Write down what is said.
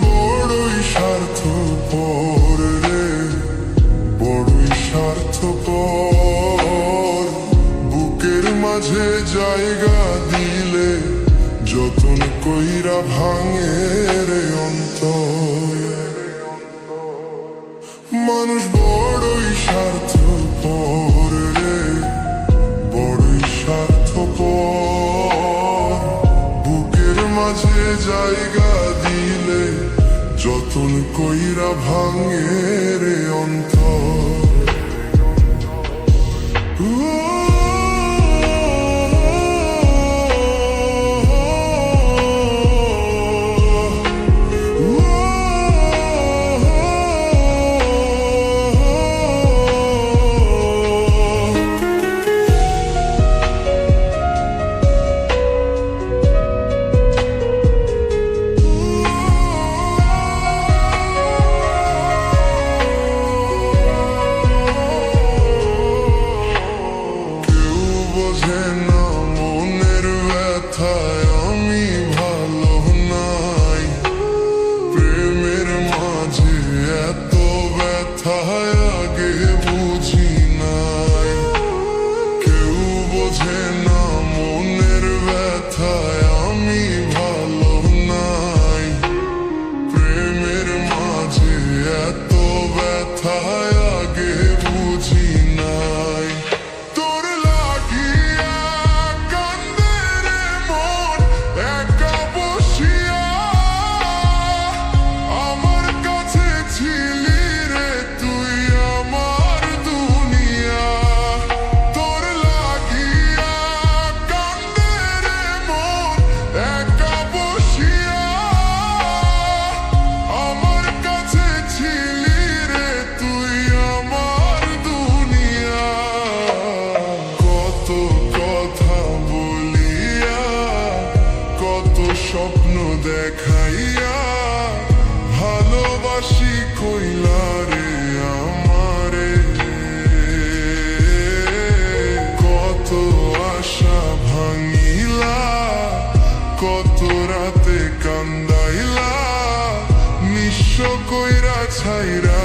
বড়ই স্বার্থপর রে, বড়ই স্বার্থপর। বুকের মাঝে জায়গা দিলে যতন কইরা ভাঙে রে অন্তর। মানুষ বড়ই স্বার্থপর রে, বড়ই স্বার্থপর। বুকের মাঝে জায়গা দিলে যতন কইরা ভাঙে রে অন্তর। বোঝে না মনের ব্যথায় আমি ভালো নাই, প্রেমের মাঝে এত ব্যথায় আগে বুঝি নাই। কেউ বোঝে না মনের ব্যথায় আমি ভালো নাই, প্রেমের মাঝে এত ব্যথায় আগে বুঝি নাই। স্বপ্ন দেখাইয়া ভালোবাসি কইলা রে আমারে, কত আশা ভাঙিলা, কত রাতে কান্দাইলা, নিঃস্ব কইরা ছাইরা